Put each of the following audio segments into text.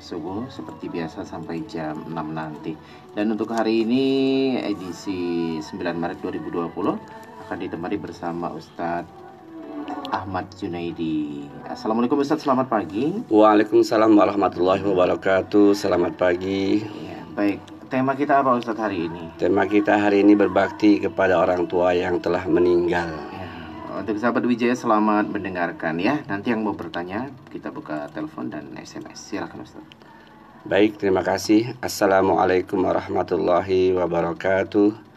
subuh seperti biasa sampai jam 6 nanti. Dan untuk hari ini edisi 9 Maret 2020 akan ditemani bersama Ustadz Ahmad Junaidi. Assalamualaikum Ustadz, selamat pagi. Waalaikumsalam warahmatullahi wabarakatuh. Selamat pagi. Ya, baik. Tema kita apa Ustadz hari ini? Tema kita hari ini berbakti kepada orang tua yang telah meninggal. Ya, untuk sahabat Wijaya selamat mendengarkan ya. Nanti yang mau bertanya kita buka telepon dan SMS. Silakan Ustaz. Baik, terima kasih. Assalamualaikum warahmatullahi wabarakatuh.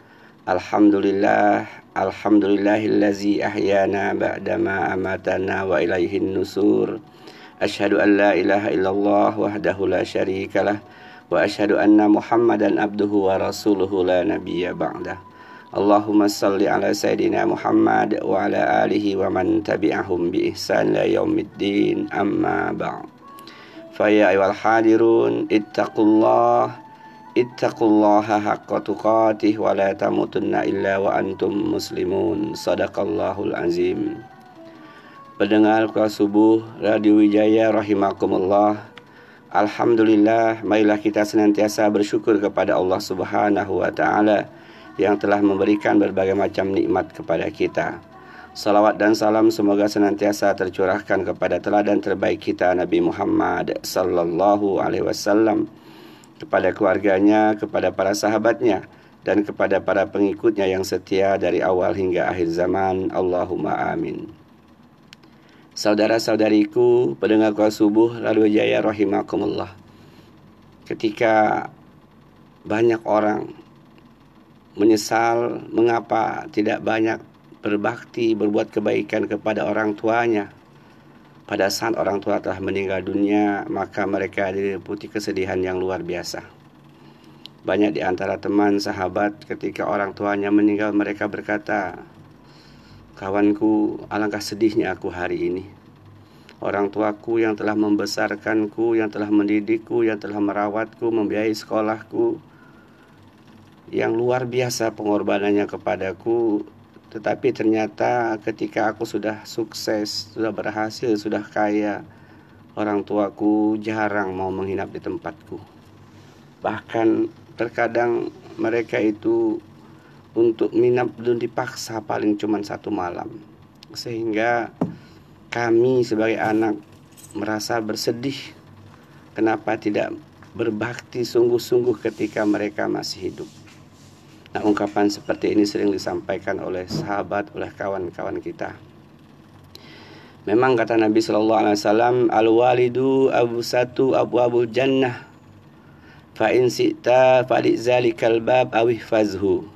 Alhamdulillahillazi ahyana ba'dama amatana wa ilaihin nusur. Asyhadu an la ilaha illallah wahdahu la syarikalah wa asyhadu anna Muhammadan abduhu wa rasuluhu la nabiyya ba'dah. Allahumma salli ala Sayyidina Muhammad wa ala alihi wa man tabi'ahum bi ihsan la yaumiddin, amma ba'd. Faya ayyuhal hadirun ittaqullaha haqqa tuqatih wa la tamutunna illa wa antum muslimun. Sadaqallahul azim. Pendengar Kuliah Subuh Radio Wijaya rahimakumullah. Alhamdulillah, marilah kita senantiasa bersyukur kepada Allah Subhanahu wa taala yang telah memberikan berbagai macam nikmat kepada kita. Salawat dan salam semoga senantiasa tercurahkan kepada teladan terbaik kita Nabi Muhammad sallallahu alaihi wasallam, kepada keluarganya, kepada para sahabatnya, dan kepada para pengikutnya yang setia dari awal hingga akhir zaman. Allahumma amin. Saudara-saudariku, pendengar Kuliah Subuh Radio Wijaya rahimakumullah. Ketika banyak orang menyesal mengapa tidak banyak berbakti, berbuat kebaikan kepada orang tuanya pada saat orang tua telah meninggal dunia, maka mereka diliputi kesedihan yang luar biasa. Banyak di antara teman, sahabat, ketika orang tuanya meninggal, mereka berkata, kawanku, alangkah sedihnya aku hari ini. Orang tuaku yang telah membesarkanku, yang telah mendidikku, yang telah merawatku, membiayai sekolahku, yang luar biasa pengorbanannya kepadaku, tetapi ternyata ketika aku sudah sukses, sudah berhasil, sudah kaya, orang tuaku jarang mau menginap di tempatku. Bahkan terkadang mereka itu untuk menginap belum dipaksa, paling cuma 1 malam. Sehingga kami sebagai anak merasa bersedih kenapa tidak berbakti sungguh-sungguh ketika mereka masih hidup. Nah, ungkapan seperti ini sering disampaikan oleh sahabat, oleh kawan-kawan kita. Memang kata Nabi sallallahu alaihi wasallam, al-walidu abusatu abwabul jannah, fa in sita fa li zalikal bab aw ihfazhu.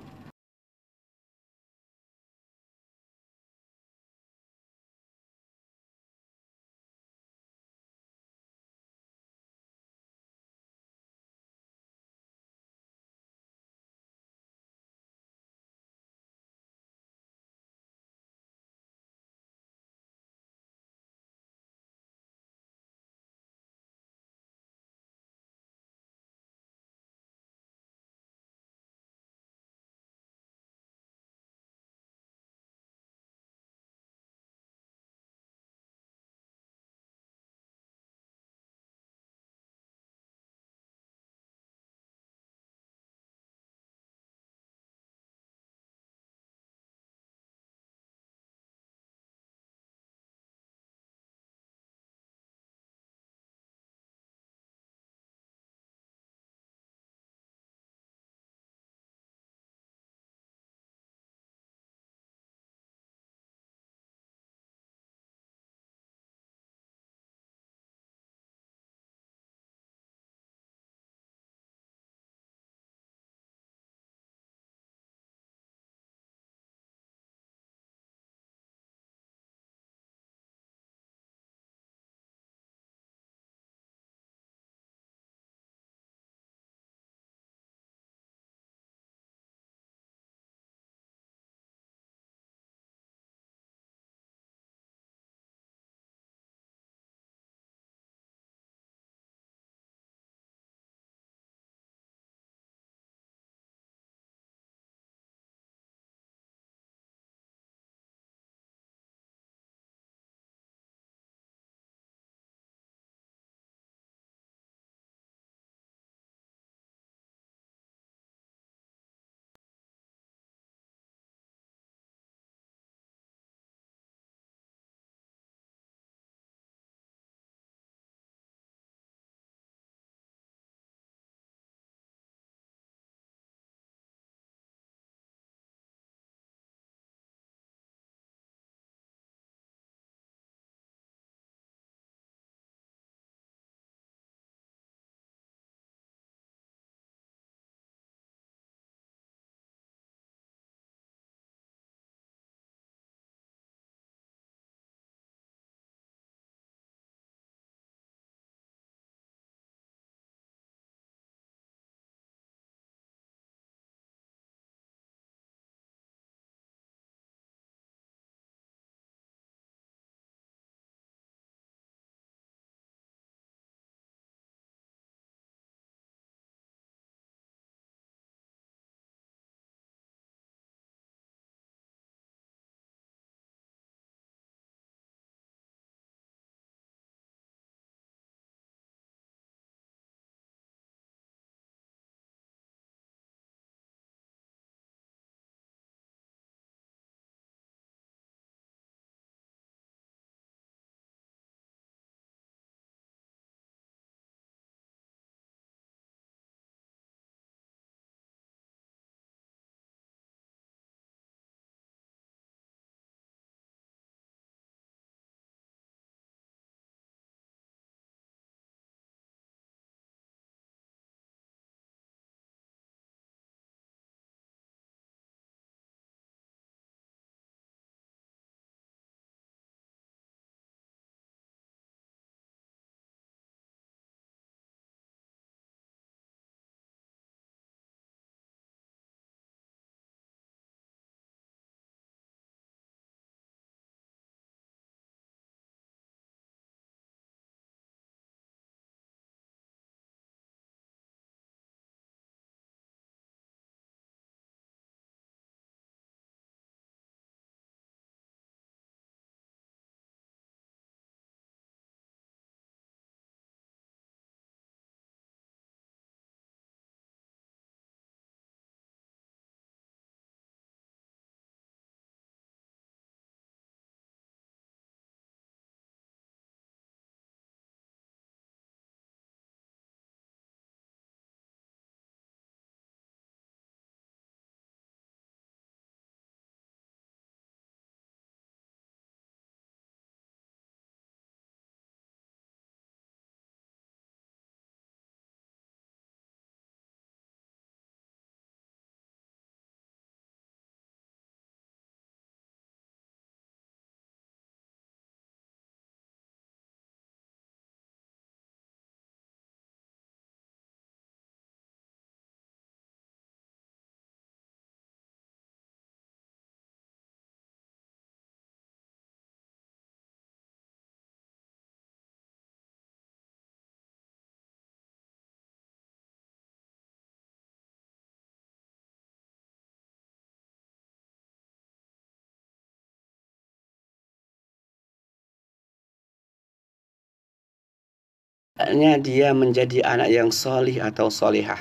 dia menjadi anak yang solih atau solihah.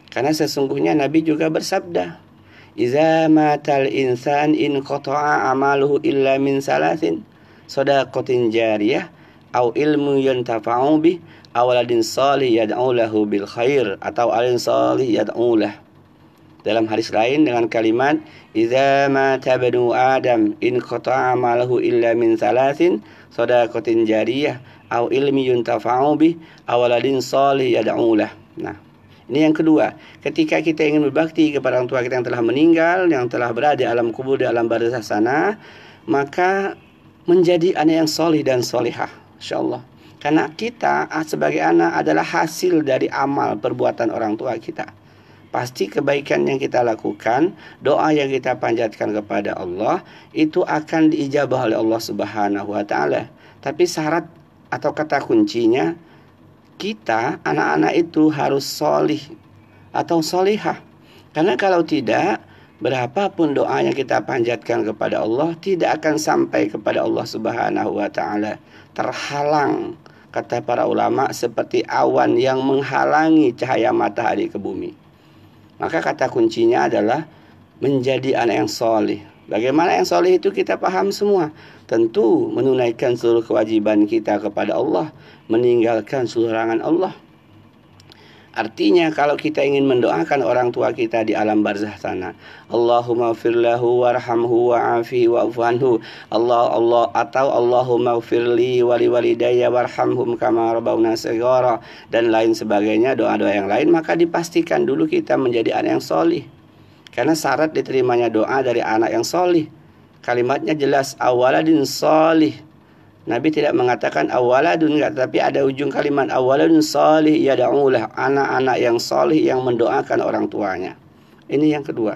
Karena sesungguhnya Nabi juga bersabda, "Iza matal insan in qata'a amaluhu illa min salasin, shadaqatin jariyah, au ilmu yantafa'u bih, aw waladin salih yad'u lahu bil khair," atau alin salih yad'u lah. Dalam hadis lain dengan kalimat, "Iza mata banu Adam in qata'a amaluhu illa min salasin, shadaqatin jariyah, au ilmi yuntafa'u bih, aw waladin salih yad'u lah." Nah, ini yang kedua, ketika kita ingin berbakti kepada orang tua kita yang telah meninggal, yang telah berada di alam kubur, di alam barzakh sana, maka menjadi anak yang solih dan solihah, insyaallah. Karena kita sebagai anak adalah hasil dari amal perbuatan orang tua kita. Pasti kebaikan yang kita lakukan, doa yang kita panjatkan kepada Allah, itu akan diijabah oleh Allah Subhanahu wa Ta'ala. Tapi syarat atau kata kuncinya, kita anak-anak itu harus solih atau solihah. Karena kalau tidak, berapapun doa yang kita panjatkan kepada Allah tidak akan sampai kepada Allah Subhanahu wa Ta'ala. Terhalang, kata para ulama, seperti awan yang menghalangi cahaya matahari ke bumi. Maka kata kuncinya adalah menjadi anak yang solih. Bagaimana yang solih itu kita paham semua. Tentu menunaikan seluruh kewajiban kita kepada Allah, meninggalkan seluruh larangan Allah. Artinya kalau kita ingin mendoakan orang tua kita di alam barzakh sana, Allahumma firlahu warhamhu wa'afihi wa'fu anhu, Allah atau Allahumma firli wali walidayya warhamhum kama rabbawna shighara, dan lain sebagainya, doa-doa yang lain, maka dipastikan dulu kita menjadi anak yang solih. Karena syarat diterimanya doa dari anak yang solih, kalimatnya jelas, awaladin solih. Nabi tidak mengatakan awaladun, enggak, tapi ada ujung kalimat awaladun salih yad'ulah, anak-anak yang salih yang mendoakan orang tuanya. Ini yang kedua.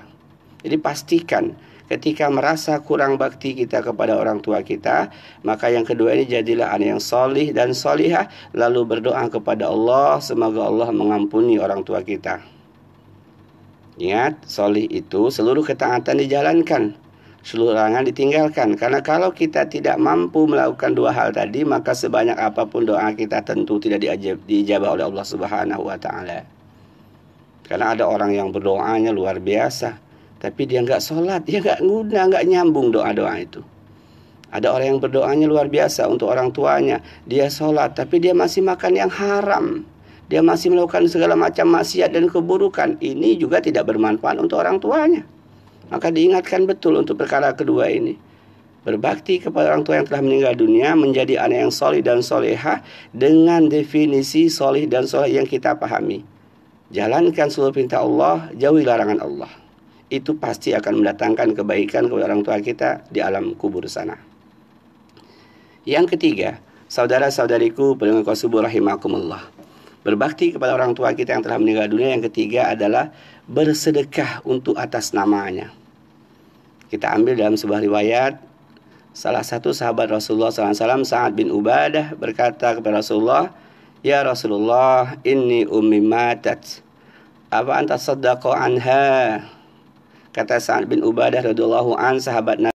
Jadi pastikan ketika merasa kurang bakti kita kepada orang tua kita, maka yang kedua ini jadilah anak yang salih dan salihah, lalu berdoa kepada Allah semoga Allah mengampuni orang tua kita. Ingat, salih itu seluruh ketaatan dijalankan, seluruh larangan ditinggalkan. Karena kalau kita tidak mampu melakukan dua hal tadi, maka sebanyak apapun doa kita tentu tidak diijabah oleh Allah Subhanahu wa Ta'ala. Karena ada orang yang berdoanya luar biasa, tapi dia nggak sholat, dia nggak guna, nggak nyambung doa-doa itu. Ada orang yang berdoanya luar biasa untuk orang tuanya, dia sholat, tapi dia masih makan yang haram, dia masih melakukan segala macam maksiat dan keburukan. Ini juga tidak bermanfaat untuk orang tuanya. Maka diingatkan betul untuk perkara kedua ini. Berbakti kepada orang tua yang telah meninggal dunia, menjadi anak yang solih dan solehah dengan definisi solih dan soleh yang kita pahami. Jalankan seluruh perintah Allah, jauhi larangan Allah. Itu pasti akan mendatangkan kebaikan kepada orang tua kita di alam kubur sana. Yang ketiga, saudara-saudariku pendengar Qasubur rahimakumullah, berbakti kepada orang tua kita yang telah meninggal dunia yang ketiga adalah bersedekah untuk atas namanya. Kita ambil dalam sebuah riwayat, salah satu sahabat Rasulullah SAW, Sa'ad bin Ubadah, berkata kepada Rasulullah, "Ya Rasulullah, inni ummi matat, apa anta saddaqa anha?" Kata Sa'ad bin Ubadah radhiyallahu an, sahabat Nabi,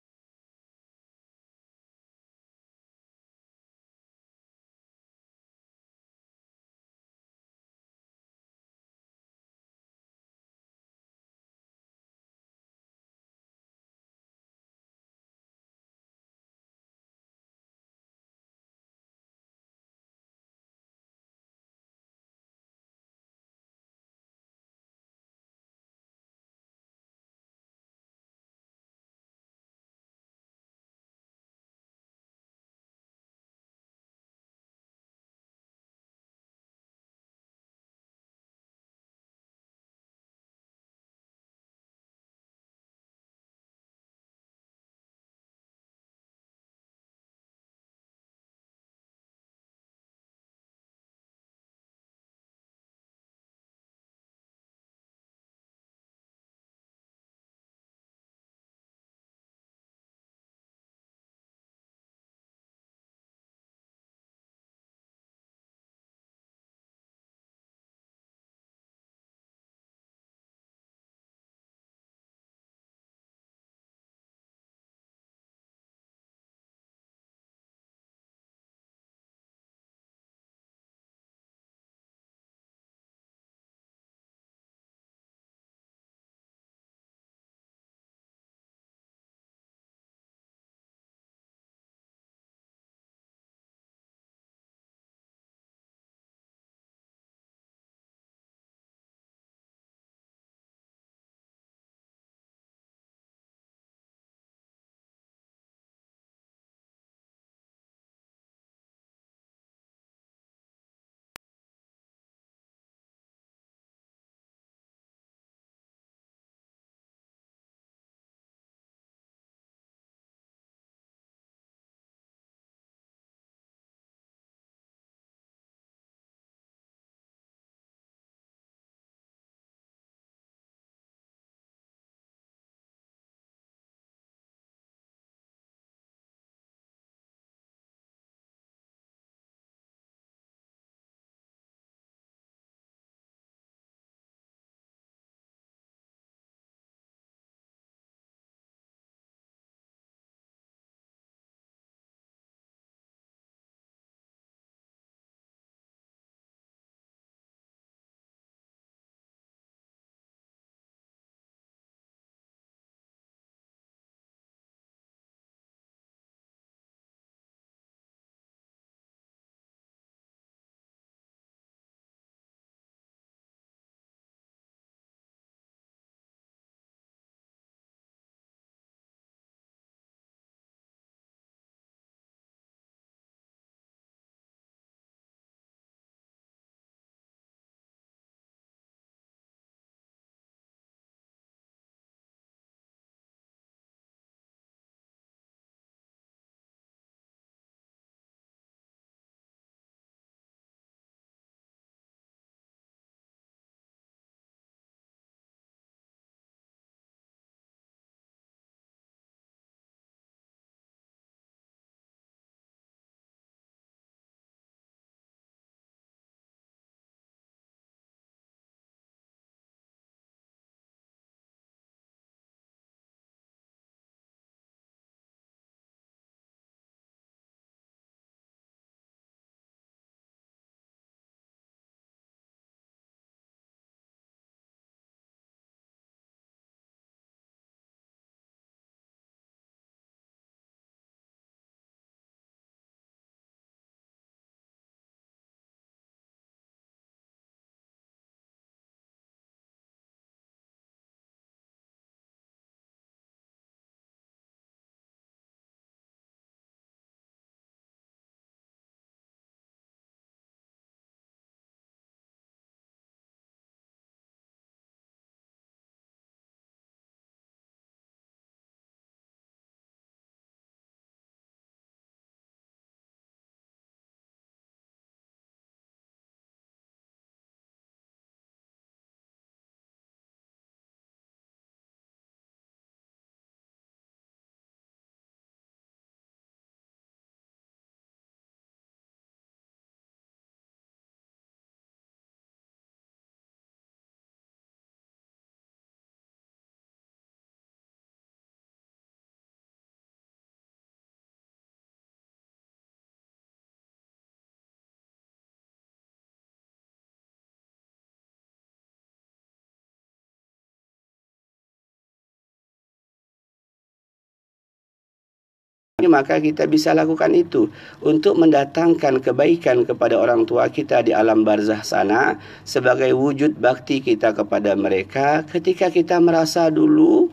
maka kita bisa lakukan itu untuk mendatangkan kebaikan kepada orang tua kita di alam barzah sana sebagai wujud bakti kita kepada mereka ketika kita merasa dulu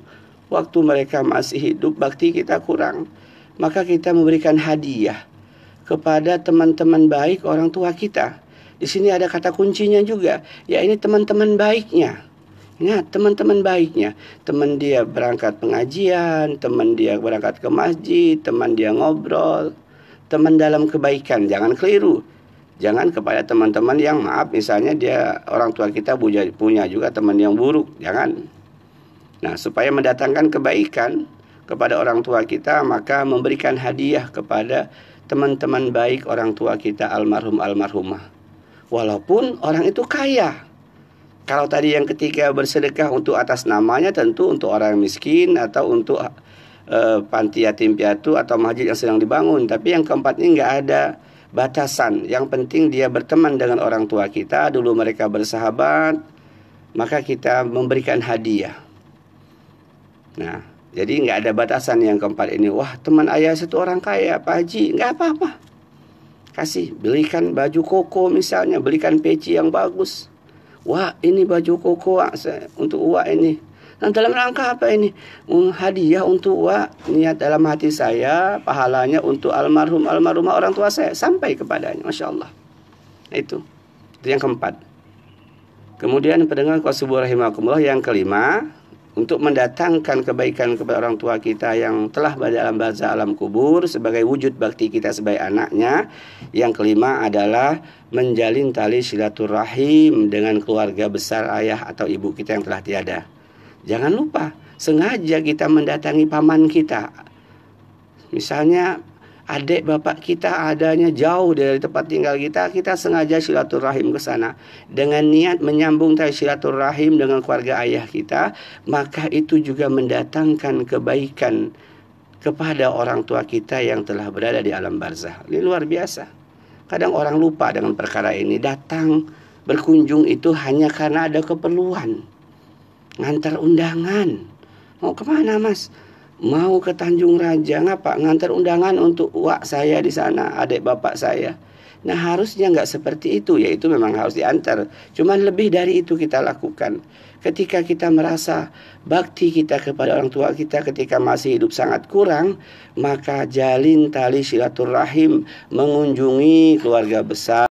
waktu mereka masih hidup bakti kita kurang. Maka kita memberikan hadiah kepada teman-teman baik orang tua kita. Di sini ada kata kuncinya juga, ya ini teman-teman baiknya. Ingat, teman-teman baiknya. Teman dia berangkat pengajian, teman dia berangkat ke masjid, teman dia ngobrol, teman dalam kebaikan. Jangan keliru. Jangan kepada teman-teman yang maaf, misalnya dia orang tua kita punya juga teman yang buruk. Jangan. Nah, supaya mendatangkan kebaikan kepada orang tua kita, maka memberikan hadiah kepada teman-teman baik orang tua kita almarhum almarhumah. Walaupun orang itu kaya. Kalau tadi yang ketiga bersedekah untuk atas namanya, tentu untuk orang miskin atau untuk panti yatim piatu atau masjid yang sedang dibangun. Tapi yang keempat ini nggak ada batasan. Yang penting dia berteman dengan orang tua kita, dulu mereka bersahabat, maka kita memberikan hadiah. Nah, jadi nggak ada batasan yang keempat ini. Wah, teman ayah satu orang kaya, Pak Haji, nggak apa-apa. Kasih, belikan baju koko misalnya, belikan peci yang bagus. Wah, ini baju koko untuk Wak ini. Nah, dalam rangka apa ini? Hadiah untuk Wak. Niat dalam hati saya, pahalanya untuk almarhumah orang tua saya. Sampai kepadanya, Masya Allah. Itu yang keempat. Kemudian pendengar qasibuh rahimakumullah, yang kelima, untuk mendatangkan kebaikan kepada orang tua kita yang telah berada dalam barzah alam kubur sebagai wujud bakti kita sebagai anaknya. Yang kelima adalah menjalin tali silaturahim dengan keluarga besar ayah atau ibu kita yang telah tiada. Jangan lupa, sengaja kita mendatangi paman kita. Misalnya adik bapak kita adanya jauh dari tempat tinggal kita, kita sengaja silaturahim ke sana dengan niat menyambung tali silaturahim dengan keluarga ayah kita, maka itu juga mendatangkan kebaikan kepada orang tua kita yang telah berada di alam barzah. Ini luar biasa. Kadang orang lupa dengan perkara ini, datang berkunjung itu hanya karena ada keperluan, ngantar undangan. Mau kemana Mas? Mau ke Tanjung Raja, ngapa? Ngantar undangan untuk wak saya di sana, adik bapak saya. Nah, harusnya nggak seperti itu, yaitu memang harus diantar. Cuman lebih dari itu kita lakukan. Ketika kita merasa bakti kita kepada orang tua kita ketika masih hidup sangat kurang, maka jalin tali silaturahim, mengunjungi keluarga besar.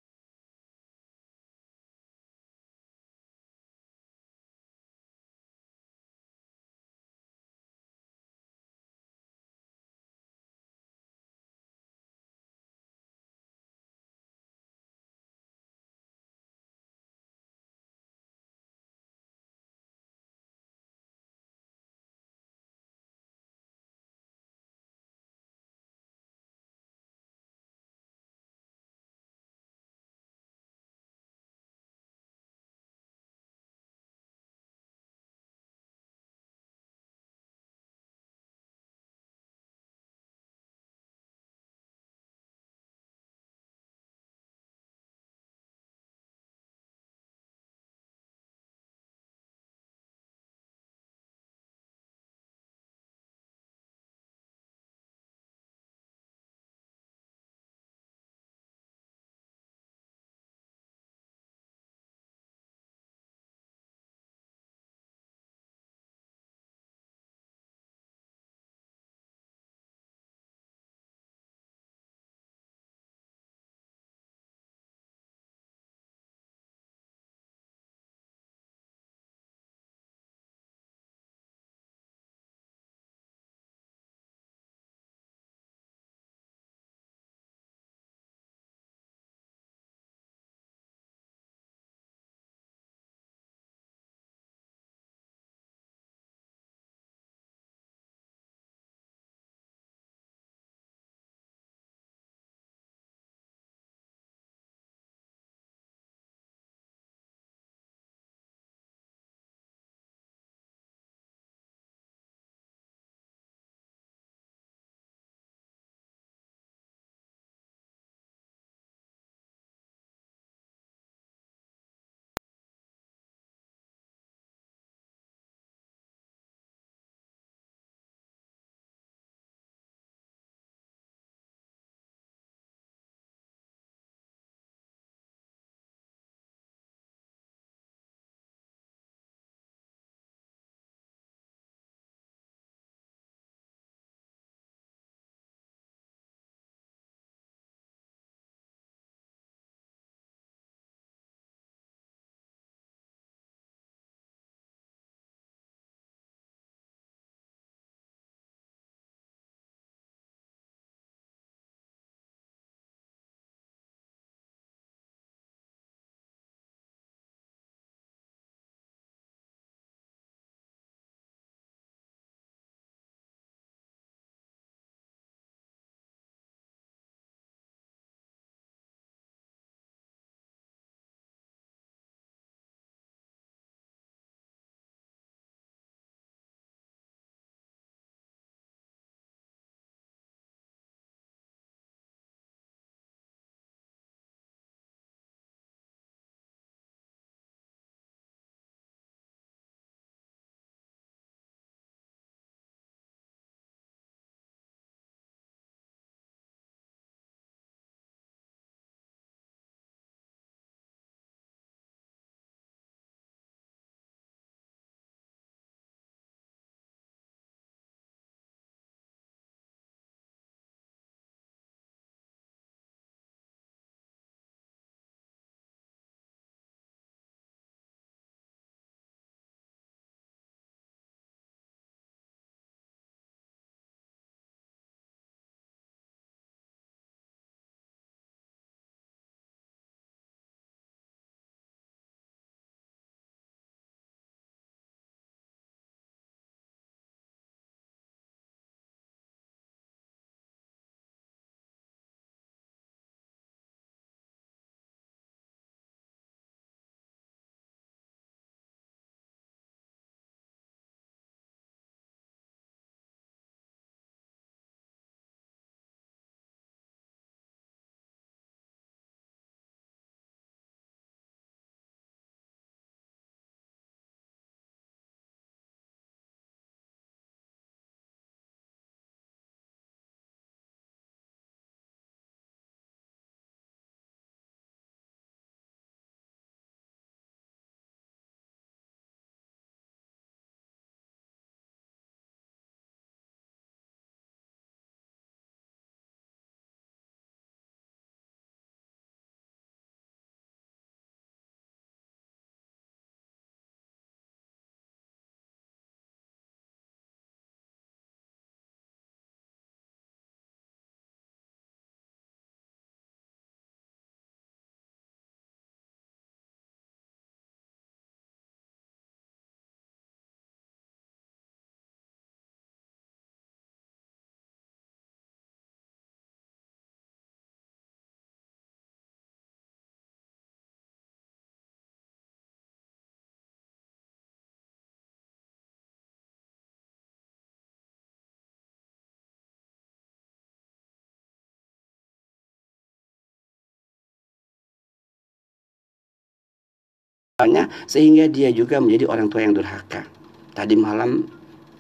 sehingga dia juga menjadi orang tua yang durhaka. Tadi malam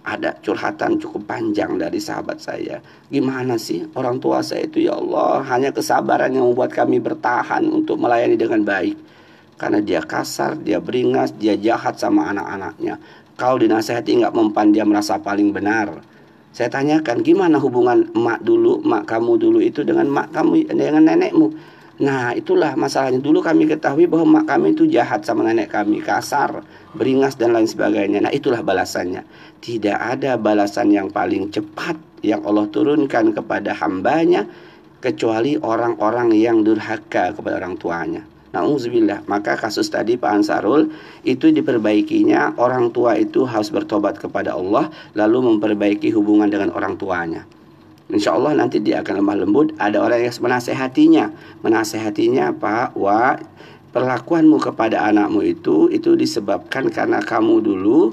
ada curhatan cukup panjang dari sahabat saya. Gimana sih orang tua saya itu, ya Allah, hanya kesabaran yang membuat kami bertahan untuk melayani dengan baik. Karena dia kasar, dia beringas, dia jahat sama anak-anaknya. Kalau dinasehati nggak mempan, dia merasa paling benar. Saya tanyakan, gimana hubungan emak kamu dulu itu dengan emak kamu, dengan nenekmu? Nah, itulah masalahnya. Dulu kami ketahui bahwa emak kami itu jahat sama nenek kami, kasar, beringas dan lain sebagainya. Nah, itulah balasannya. Tidak ada balasan yang paling cepat yang Allah turunkan kepada hambanya kecuali orang-orang yang durhaka kepada orang tuanya. Na'udzubillah. Maka kasus tadi Pak Ansarul itu diperbaikinya, orang tua itu harus bertobat kepada Allah lalu memperbaiki hubungan dengan orang tuanya. Insya Allah nanti dia akan lemah lembut. Ada orang yang menasehatinya, Pak, Wak, perlakuanmu kepada anakmu itu disebabkan karena kamu dulu